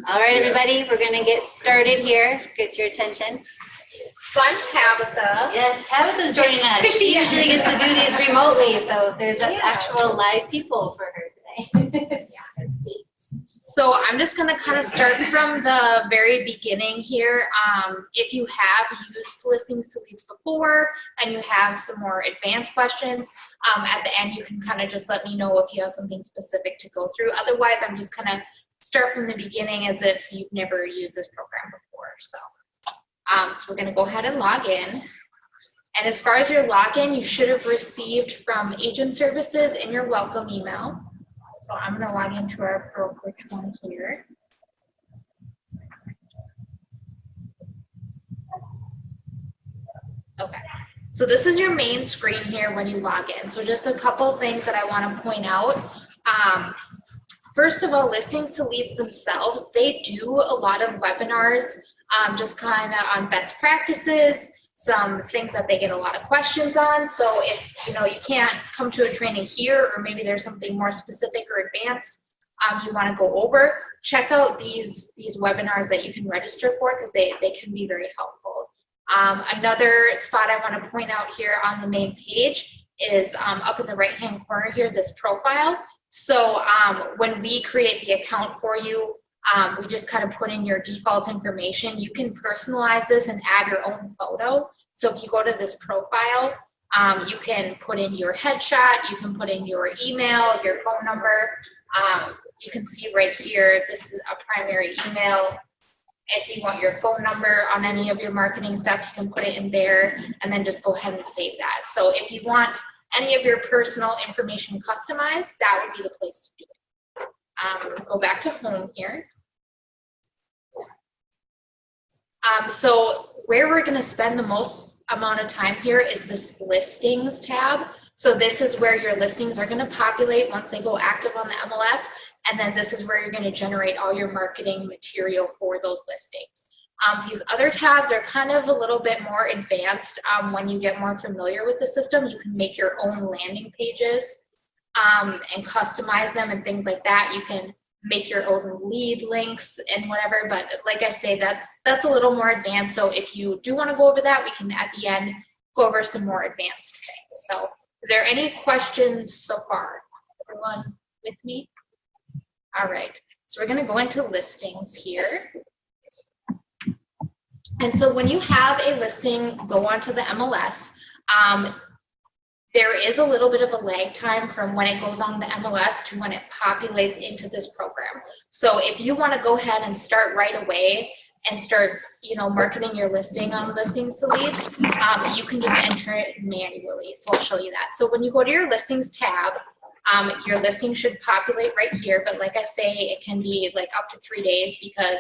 All right, everybody, we're going to get started here. Get your attention. So I'm Tabitha. Yes, Tabitha's joining us. She usually gets to do these remotely, so there's actual live people for her today. So I'm just going to kind of start from the very beginning here. If you have used Listings to Leads before and you have some more advanced questions, at the end you can kind of just let me know if you have something specific to go through. Otherwise, I'm just going to start from the beginning as if you've never used this program before. So we're going to go ahead and log in. And as far as your login, you should have received from Agent Services in your welcome email. So I'm going to log into our brokerage one here. Okay, so this is your main screen here when you log in. So just a couple of things that I want to point out. First of all, Listings to Leads themselves, they do a lot of webinars just kind of on best practices, some things that they get a lot of questions on. So if you can't come to a training here, or maybe there's something more specific or advanced you want to go over, check out these webinars that you can register for, because they can be very helpful. Another spot I want to point out here on the main page is up in the right hand corner here, this profile. So when we create the account for you, we just kind of put in your default information. You can personalize this and add your own photo. So if you go to this profile, you can put in your headshot, you can put in your email, your phone number. You can see right here, this is a primary email. If you want your phone number on any of your marketing stuff, you can put it in there and then just go ahead and save that. So if you want any of your personal information customized, that would be the place to do it. Go back to home here. So where we're going to spend the most amount of time here is this listings tab. So this is where your listings are going to populate once they go active on the MLS. And then this is where you're going to generate all your marketing material for those listings. These other tabs are kind of a little bit more advanced. When you get more familiar with the system, you can make your own landing pages and customize them and things like that. You can make your own lead links and whatever, but like I say, that's a little more advanced. So if you do want to go over that, we can at the end go over some more advanced things. So is there any questions so far? Everyone with me? All right, so we're going to go into listings here. And so when you have a listing go onto the MLS, there is a little bit of a lag time from when it goes on the MLS to when it populates into this program. So if you want to go ahead and start right away and start, marketing your listing on Listings to Leads, you can just enter it manually. So I'll show you that. So when you go to your listings tab, your listing should populate right here. But like I say, it can be like up to 3 days because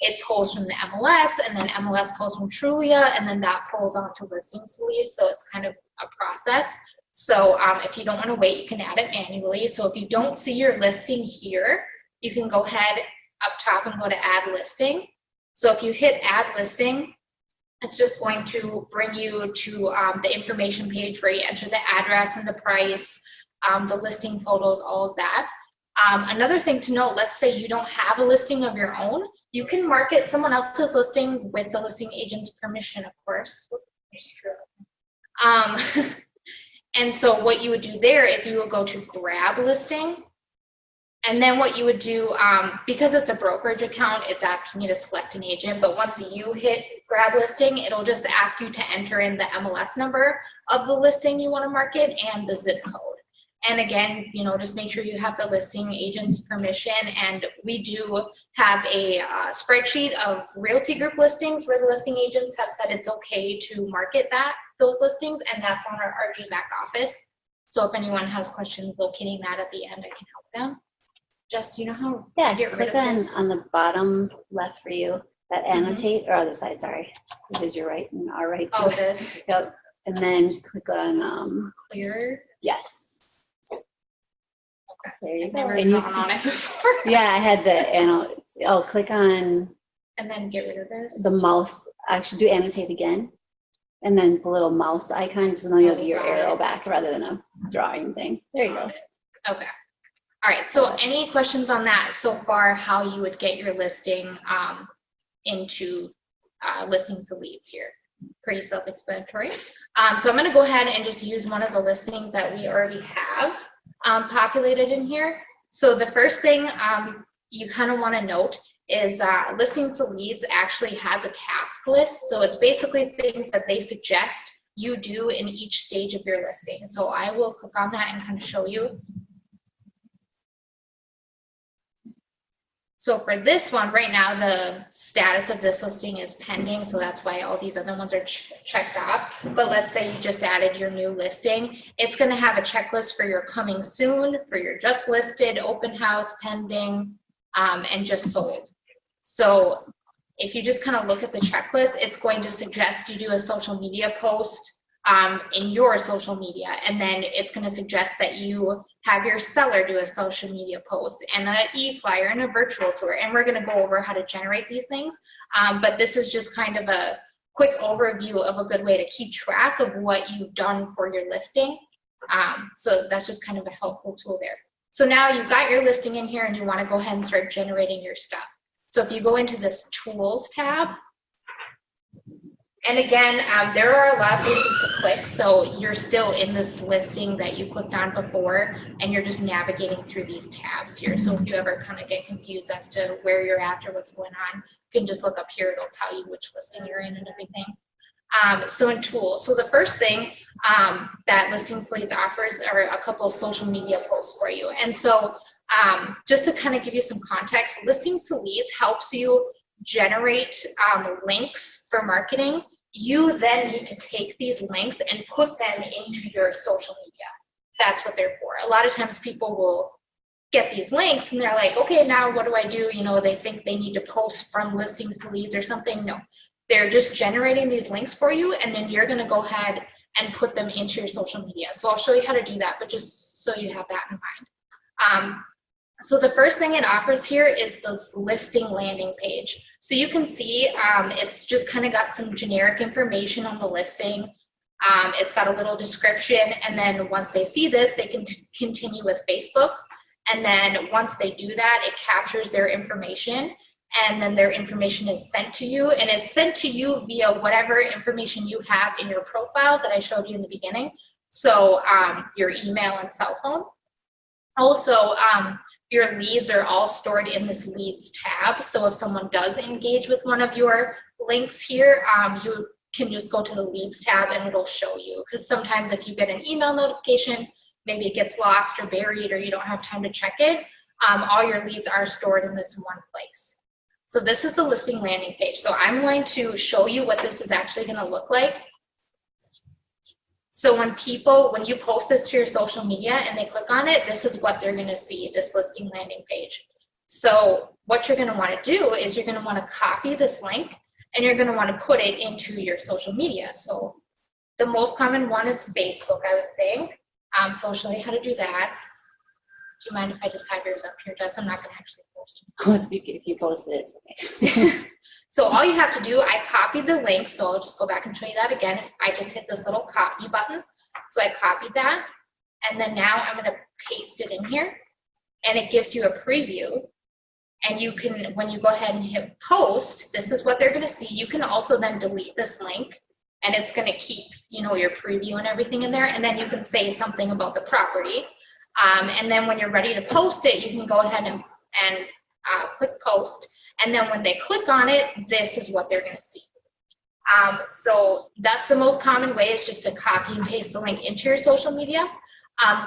it pulls from the MLS, and then MLS pulls from Trulia, and then that pulls onto Listings to Leads. So it's kind of a process. So if you don't want to wait, you can add it manually. So if you don't see your listing here, you can go ahead up top and go to add listing. So if you hit add listing, it's just going to bring you to the information page where you enter the address and the price, the listing photos, all of that. Another thing to note, let's say you don't have a listing of your own, you can market someone else's listing with the listing agent's permission, of course. And so what you would do there is you would go to grab listing. And then what you would do, because it's a brokerage account, it's asking you to select an agent. But once you hit grab listing, it'll just ask you to enter in the MLS number of the listing you want to market and the zip code. And again, just make sure you have the listing agent's permission. And we do have a spreadsheet of realty group listings where the listing agents have said it's okay to market those listings, and that's on our RG back office. So if anyone has questions locating that at the end, I can help them. Just, how yeah, get click rid of this. on the bottom left for you, that annotate, or other side, sorry. It is your right and our right. Oh, this. Yep. And then click on Clear. yes. There you go. Never And gone on it before. yeah, I had the click on And then get rid of this. the mouse. Actually, do annotate again, and then the little mouse icon, because then you'll do your arrow back rather than a drawing thing. There you go. Okay. All right, so any questions on that so far, how you would get your listing into listings to leads here? Pretty self-explanatory. So I'm going to go ahead and just use one of the listings that we already have populated in here. So the first thing you kind of want to note is Listings to Leads actually has a task list. So it's basically things that they suggest you do in each stage of your listing. So I will click on that and kind of show you. So for this one, right now, the status of this listing is pending, so that's why all these other ones are checked off. But let's say you just added your new listing. It's gonna have a checklist for your coming soon, for your just listed, open house, pending, and just sold. So if you just kind of look at the checklist, it's going to suggest you do a social media post in your social media, and then it's going to suggest that you have your seller do a social media post and an e-flyer and a virtual tour, and we're going to go over how to generate these things, but this is just kind of a quick overview of a good way to keep track of what you've done for your listing. So that's just kind of a helpful tool there. So now you've got your listing in here and you want to go ahead and start generating your stuff. So if you go into this tools tab, and again, there are a lot of places to click, so you're still in this listing that you clicked on before, and you're just navigating through these tabs here. So if you ever kind of get confused as to where you're at or what's going on, you can just look up here. It'll tell you which listing you're in and everything. So in tools, so the first thing that Listings to Leads offers are a couple of social media posts for you. And so just to kind of give you some context, Listings to Leads helps you generate links for marketing. You then need to take these links and put them into your social media. That's what they're for. A lot of times people will get these links and they're like, okay, now what do I do? You know, they think they need to post from Listings to Leads or something. No, they're just generating these links for you, and then you're going to go ahead and put them into your social media. So I'll show you how to do that, but just so you have that in mind. So the first thing it offers here is this listing landing page. So you can see it's just kind of got some generic information on the listing. It's got a little description, and then once they see this, they can continue with Facebook. And then once they do that, it captures their information, and then their information is sent to you, and it's sent to you via whatever information you have in your profile that I showed you in the beginning. So your email and cell phone. Also, your leads are all stored in this leads tab. So if someone does engage with one of your links here, you can just go to the leads tab and it'll show you. Because sometimes if you get an email notification, maybe it gets lost or buried or you don't have time to check it, all your leads are stored in this one place. So this is the listing landing page. So I'm going to show you what this is actually going to look like. So when you post this to your social media and they click on it, this is what they're going to see, this listing landing page. So what you're going to want to do is you're going to want to copy this link and you're going to want to put it into your social media. So the most common one is Facebook, I would think. So I'll show you how to do that. Do you mind if I just have yours up here, Jess? I'm not going to actually post it. Oh, if you post it, it's okay. So all you have to do, I copied the link, so I'll just go back and show you that again. I just hit this little copy button. So I copied that, and then now I'm going to paste it in here, and it gives you a preview. And you can, when you go ahead and hit post, this is what they're going to see. You can also then delete this link, and it's going to keep, you know, your preview and everything in there, and then you can say something about the property. And then when you're ready to post it, you can go ahead and click post. And then when they click on it, this is what they're going to see. So that's the most common way, is just to copy and paste the link into your social media.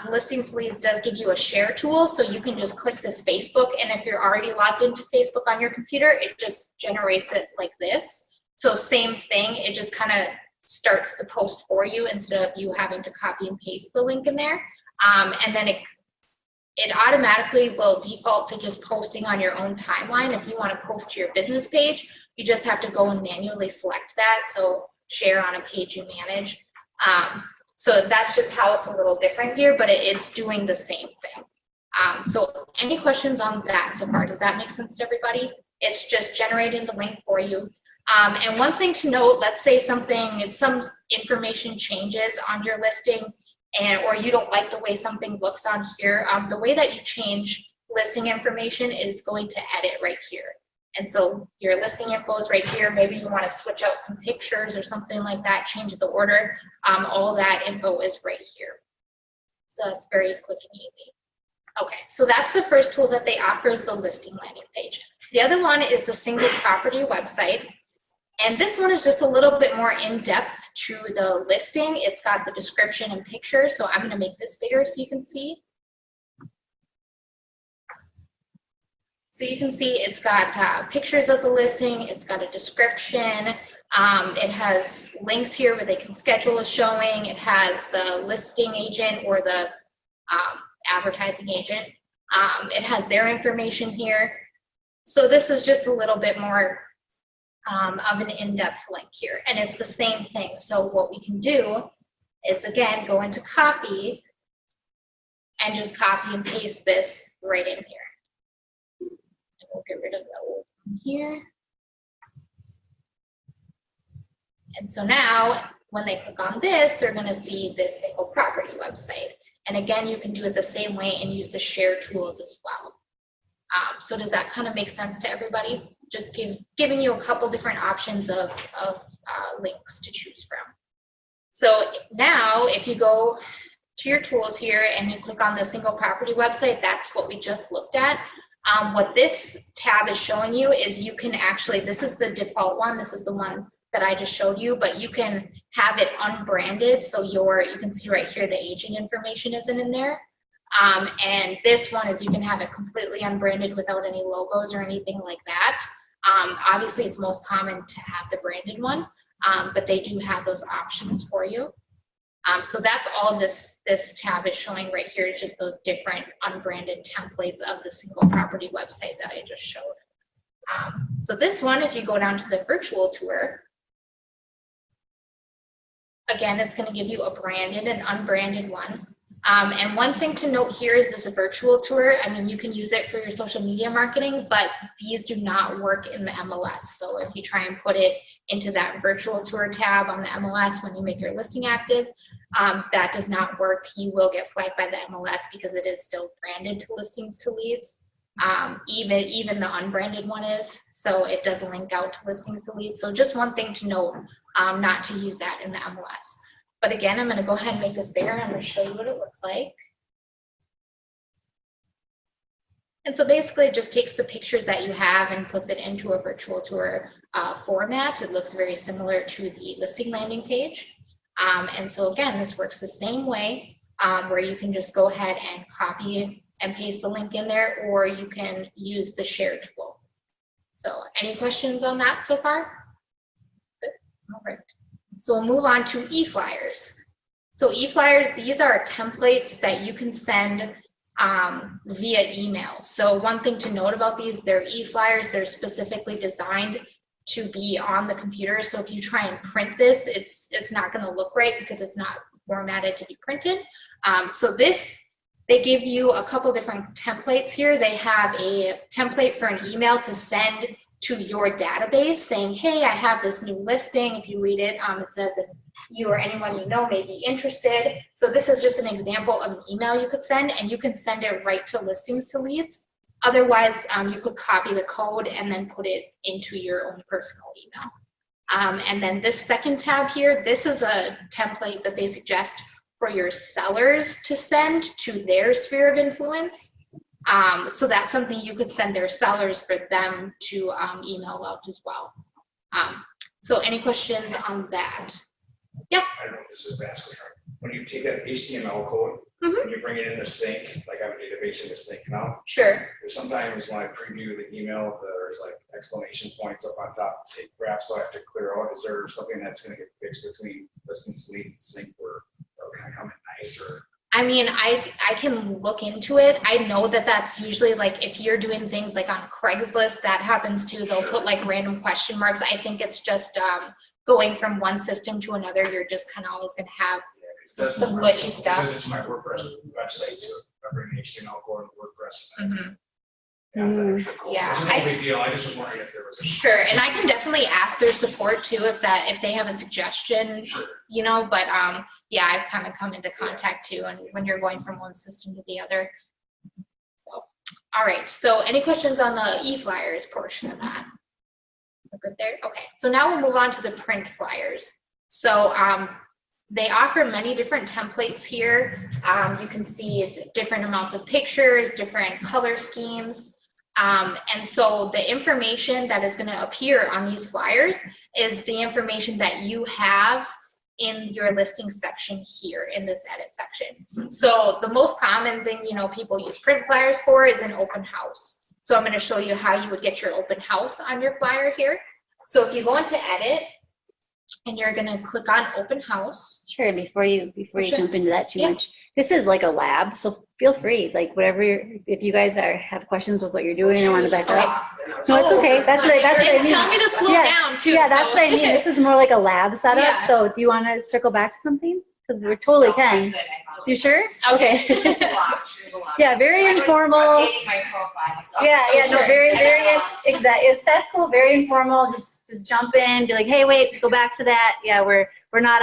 Listings to Leads does give you a share tool, so you can just click this Facebook, and if you're already logged into Facebook on your computer, it just generates it like this. So same thing, it just kind of starts the post for you instead of you having to copy and paste the link in there. And then it automatically will default to just posting on your own timeline. If you want to post to your business page, you just have to go and manually select that. So share on a page you manage. So that's just how it's a little different here, but it's doing the same thing. So any questions on that so far? Does that make sense to everybody? It's just generating the link for you. And one thing to note, let's say some information changes on your listing or you don't like the way something looks on here, the way that you change listing information is going to edit right here. And so your listing info is right here. Maybe you want to switch out some pictures or something like that, change the order. All that info is right here. So it's very quick and easy. Okay, so that's the first tool that they offer, is the listing landing page. The other one is the single property website. And this one is just a little bit more in-depth to the listing. It's got the description and pictures. So I'm going to make this bigger so you can see. So you can see it's got pictures of the listing. It's got a description. It has links here where they can schedule a showing. It has the listing agent or the advertising agent. It has their information here. So this is just a little bit more of an in-depth link here, and it's the same thing. So what we can do is, again, go into copy and just copy and paste this right in here. And we'll get rid of the old one here. And so now when they click on this, they're going to see this single property website. And again, you can do it the same way and use the share tools as well. So does that kind of make sense to everybody? Just giving you a couple different options of links to choose from. So now if you go to your tools here and you click on the single property website, that's what we just looked at. What this tab is showing you is you can actually, this is the default one, this is the one that I just showed you, but you can have it unbranded. So you can see right here, the agent information isn't in there. And this one is you can have it completely unbranded without any logos or anything like that. Obviously, it's most common to have the branded one, but they do have those options for you. So that's all this tab is showing right here, just those different unbranded templates of the single property website that I just showed. So this one, if you go down to the virtual tour, again, it's going to give you a branded and unbranded one. And one thing to note here is this a virtual tour. I mean, you can use it for your social media marketing, but these do not work in the MLS. So if you try and put it into that virtual tour tab on the MLS when you make your listing active, that does not work. You will get flagged by the MLS because it is still branded to Listings to Leads. Even the unbranded one is, so it doesn't link out to Listings to Leads. So just one thing to note, not to use that in the MLS. But again, I'm going to go ahead and make this bigger and I'm going to show you what it looks like. And so basically it just takes the pictures that you have and puts it into a virtual tour format. It looks very similar to the listing landing page. And so again, this works the same way where you can just go ahead and copy and paste the link in there, or you can use the share tool. So any questions on that so far? Good. All right. So we'll move on to e-flyers. So e-flyers, these are templates that you can send via email. So one thing to note about these, they're e-flyers, they're specifically designed to be on the computer. So if you try and print this, it's not going to look right because it's not formatted to be printed. So they give you a couple different templates here. They have a template for an email to send to your database saying, hey, I have this new listing. If you read it, it says if you or anyone you know may be interested. So this is just an example of an email you could send, and you can send it right to Listings to Leads. Otherwise, you could copy the code and then put it into your own personal email. And then this second tab here, this is a template that they suggest for your sellers to send to their sphere of influence. So that's something you could send their sellers for them to email out as well. So any questions on that? Yeah. I don't know if this is advanced. When you take that HTML code and you bring it in a sync, like I have a database in a sync now. Sure. Sometimes when I preview the email, there's like exclamation points up on top, take graphs, so I have to clear out. Is there something that's going to get fixed between Listings to Leads and sync where kind of come in nice? Or I mean, I can look into it. I know that that's usually like if you're doing things like on Craigslist, that happens too. They'll put like random question marks. I think it's just going from one system to another. You're just kind of always going to have some glitchy stuff. Because it's my WordPress website too. I bring the HTML code to WordPress. Mm-hmm. Yeah, it's no big deal. I just was wondering if there was a sure, and I can definitely ask their support too if they have a suggestion, you know. But yeah, I've kind of come into contact too, and when you're going from one system to the other. So, all right, so any questions on the e-flyers portion of that? We're good there? Okay, so now we'll move on to the print flyers. So they offer many different templates here. You can see different amounts of pictures, different color schemes. And so the information that is going to appear on these flyers is the information that you have in your listing section here in this edit section. So the most common thing, you know, people use print flyers for is an open house. So I'm going to show you how you would get your open house on your flyer here. So if you go into edit and you're going to click on open house. Sure, before you Sure. jump into that too Yeah. much, this is like a lab, so feel free, like whatever, if you guys have questions with what you're doing or want to back up. No, it's okay. That's what I And mean. tell me to slow Yeah. down too. Yeah, that's so. what I mean. This is more like a lab setup. Yeah. So do you want to circle back to something? Because we're totally can. You sure? Okay. Yeah, very informal. Yeah, no, very, exactly. That's cool. Very informal. Just jump in, be like, hey, wait, go back to that. Yeah, we're not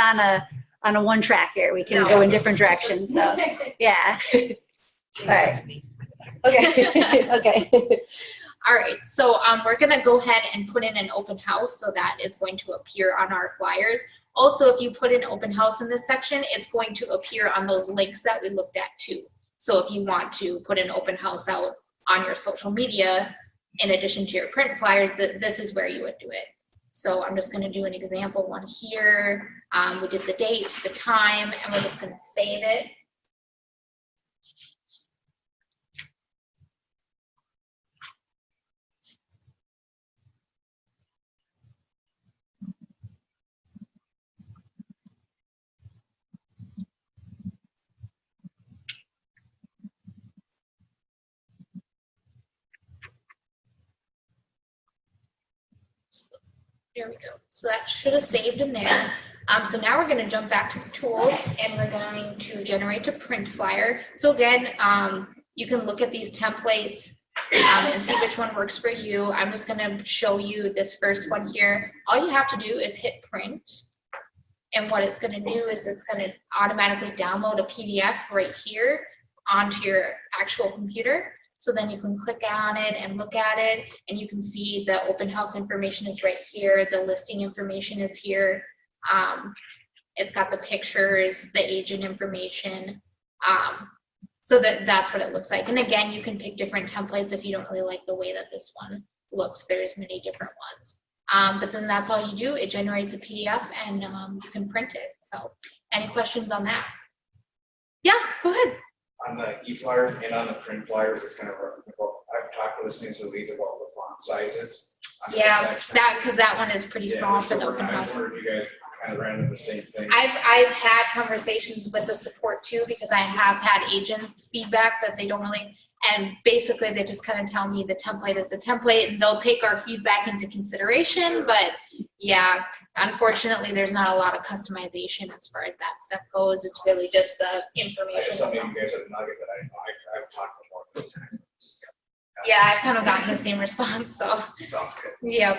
on a one track here. We can go in different directions. So yeah. All right. Okay. Okay. All right, so we're gonna go ahead and put in an open house so that it's going to appear on our flyers. Also, if you put in open house in this section, it's going to appear on those links that we looked at too. So if you want to put an open house out on your social media, in addition to your print flyers, this is where you would do it. So I'm just gonna do an example one here. We did the date, the time, and we're just gonna save it. There we go. So that should have saved in there. So now we're going to jump back to the tools and we're going to generate a print flyer. So again, you can look at these templates and see which one works for you. I'm just going to show you this first one here. All you have to do is hit print. And what it's going to do is it's going to automatically download a PDF right here onto your actual computer. So then you can click on it and look at it, and you can see the open house information is right here. The listing information is here. It's got the pictures, the agent information. So that's what it looks like. And again, you can pick different templates if you don't really like the way that this one looks. There's many different ones. But then that's all you do. It generates a PDF and you can print it. So any questions on that? Yeah, go ahead. On the e-flyers and on the print flyers, it's kind of, I've talked to Listings2leads about the font sizes. Yeah, because that one is pretty small for the open I house. was wondering if you guys kind of ran into the same thing. I've had conversations with the support too, because I have had agent feedback that they don't really, and basically they just kind of tell me the template is the template and they'll take our feedback into consideration. But yeah, unfortunately, there's not a lot of customization as far as that stuff goes. It's really just the I information. just thought maybe you guys had a nugget that I've talked before. Yeah, I've kind of gotten the same response, so. Sounds good. Yep.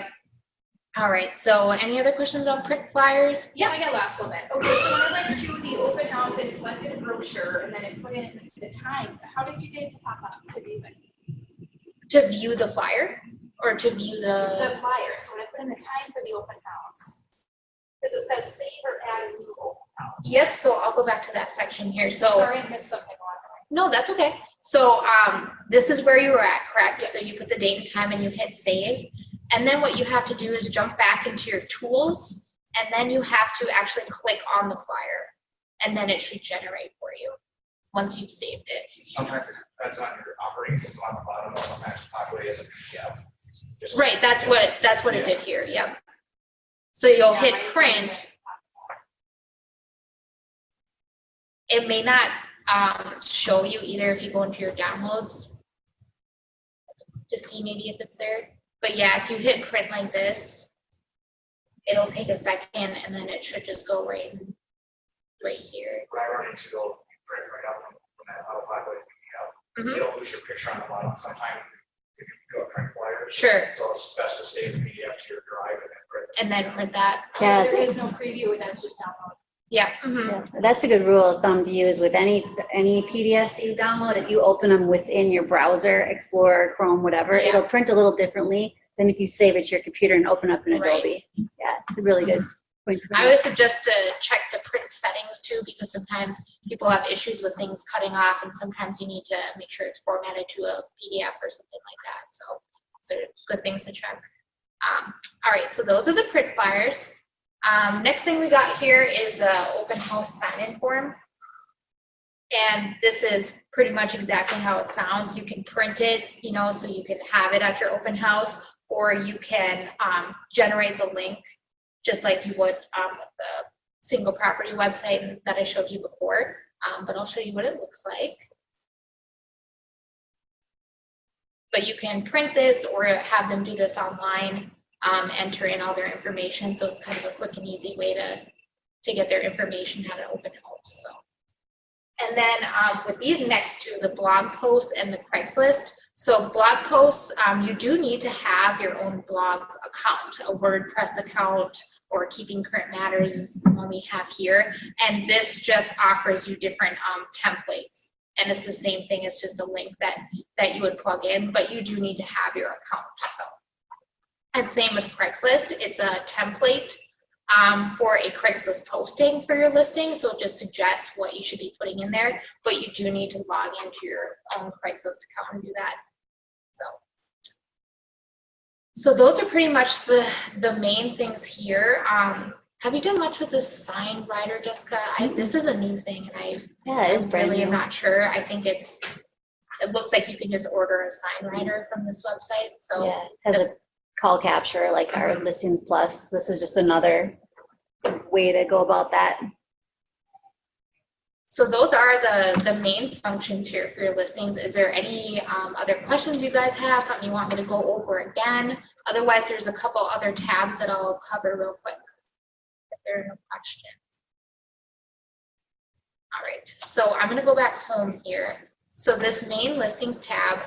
All right, so any other questions on print flyers? Yeah, I got last little bit. Okay, so when I went to the open house, I selected a brochure and then it put in the time. How did you get it to pop up to view it? To view the flyer or to view The flyer. So when I put in the time for the open house, because it says save or add a new open house. Yep, so I'll go back to that section here. So Sorry, I missed something along the way. no, that's okay. So this is where you were at, correct? Yes. So you put the date and time and you hit save. And then what you have to do is jump back into your tools, and then you have to actually click on the flyer, and then it should generate for you once you've saved it. Sometimes it depends on your operating system on the bottom, or sometimes it's populated as a PDF. Just- Right, that's what it did here, yep. So you'll hit print. It may not show you either if you go into your downloads to see maybe if it's there. But yeah, if you hit print like this, it'll take a second and then it should just go right here. When I run into those print right up from that auto-populated PDF, Mhm. it'll lose your picture on the bottom sometime if you go print flyer. Sure, So it's best to save the PDF to your drive and then print it. and then print that. Yeah. There is no preview, that's just download. Yeah. Mhm. Yeah, that's a good rule of thumb to use with any PDFs you download. If you open them within your browser, Explorer, Chrome, whatever, Yeah. it'll print a little differently than if you save it to your computer and open up in Right. Adobe. Yeah, it's a really good point to bring I up. would suggest to check the print settings too, because sometimes people have issues with things cutting off, and sometimes you need to make sure it's formatted to a PDF or something like that. So those are good things to check. All right, so those are the print flyers. Next thing we got here is the open house sign-in form. And this is pretty much exactly how it sounds. You can print it, you know, so you can have it at your open house, or you can generate the link just like you would with the single property website that I showed you before. But I'll show you what it looks like. But you can print this or have them do this online, enter in all their information. So it's kind of a quick and easy way to get their information at an open house. So. And then with these next two, the blog posts and the Craigslist. So blog posts, you do need to have your own blog account, a WordPress account, or Keeping Current Matters is the one we have here. And this just offers you different templates. And it's the same thing, it's just a link that you would plug in, but you do need to have your account. So, and same with Craigslist, it's a template for a Craigslist posting for your listing. So it just suggests what you should be putting in there, but you do need to log into your own Craigslist account and do that. So those are pretty much the main things here. Have you done much with this sign writer, Jessica? This is a new thing, and I really am not sure. I think it looks like you can just order a sign writer from this website. So yeah, it has a call capture like our Listings Plus. This is just another way to go about that. So those are the main functions here for your listings. Is there any other questions you guys have, something you want me to go over again? Otherwise, there's a couple other tabs that I'll cover real quick if there are no questions. All right, so I'm gonna go back home here. So this main listings tab,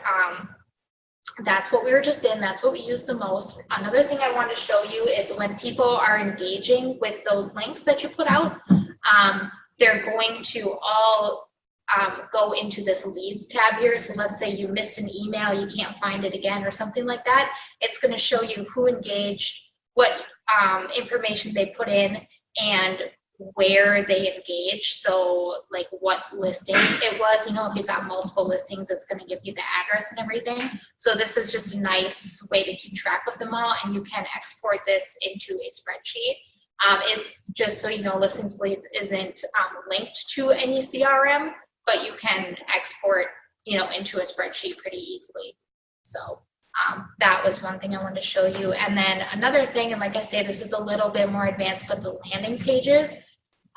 that's what we were just in, that's what we use the most. Another thing I want to show you is when people are engaging with those links that you put out, they're going to all go into this leads tab here. So let's say you missed an email, you can't find it again or something like that. It's going to show you who engaged, what information they put in, and where they engaged. So like what listing it was, you know, if you've got multiple listings, it's going to give you the address and everything. So this is just a nice way to keep track of them all, and you can export this into a spreadsheet. It just so you know, Listings Leads isn't linked to any CRM, but you can export, you know, into a spreadsheet pretty easily. So that was one thing I wanted to show you. And then another thing, and like I say, this is a little bit more advanced, but the landing pages.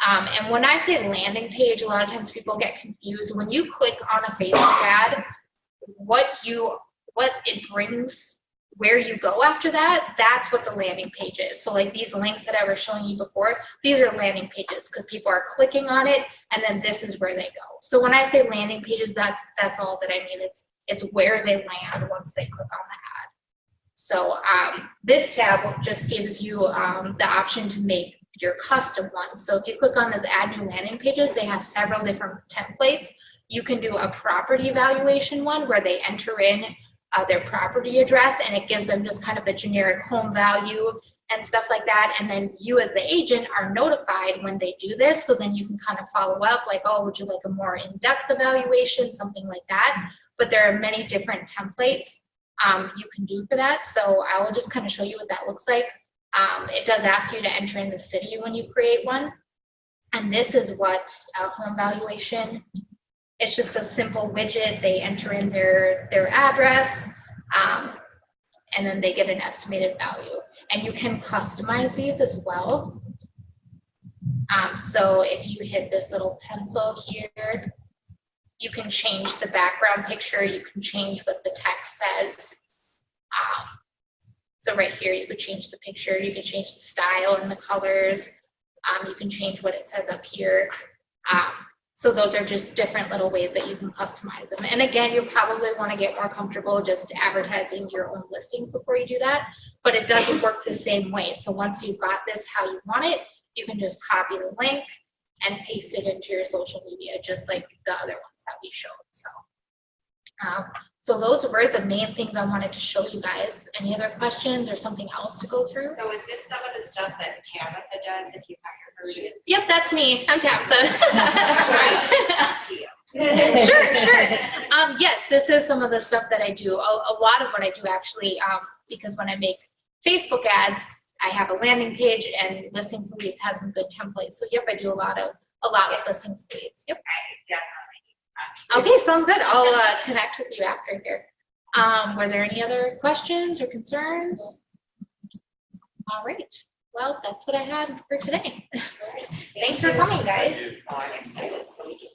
And when I say landing page, a lot of times people get confused. When you click on a Facebook ad, what it brings, where you go after that, that's what the landing page is. So like these links that I was showing you before, these are landing pages because people are clicking on it, and then this is where they go. So when I say landing pages, that's all that I mean. It's where they land once they click on the ad. So this tab just gives you the option to make your custom ones. So if you click on this add new landing pages, they have several different templates. You can do a property valuation one where they enter in their property address, and it gives them just kind of a generic home value and stuff like that. And then you as the agent are notified when they do this. So then you can kind of follow up like, oh, would you like a more in-depth evaluation, something like that. But there are many different templates you can do for that. So I will just kind of show you what that looks like. It does ask you to enter in the city when you create one. And this is what a home valuation, it's just a simple widget. They enter in their address, and then they get an estimated value. And you can customize these as well. So if you hit this little pencil here, you can change the background picture. You can change what the text says. So right here, you could change the picture. You can change the style and the colors. You can change what it says up here. So those are just different little ways that you can customize them. And again, you'll probably want to get more comfortable just advertising your own listings before you do that, but it doesn't work the same way. So once you've got this how you want it, you can just copy the link and paste it into your social media, just like the other ones that we showed. So those were the main things I wanted to show you guys. Any other questions or something else to go through? So is this some of the stuff that Tabitha does if you hire her? Yep, that's me. I'm Tabitha. To you. Sure. Yes, this is some of the stuff that I do. A lot of what I do actually, because when I make Facebook ads, I have a landing page, and Listings to Leads has some good templates. So yep, I do a lot with Listings to Leads. Yep. Okay, sounds good. I'll connect with you after here. Were there any other questions or concerns? All right. Well, that's what I had for today. Thanks for coming, guys. Oh, I'm excited. So we can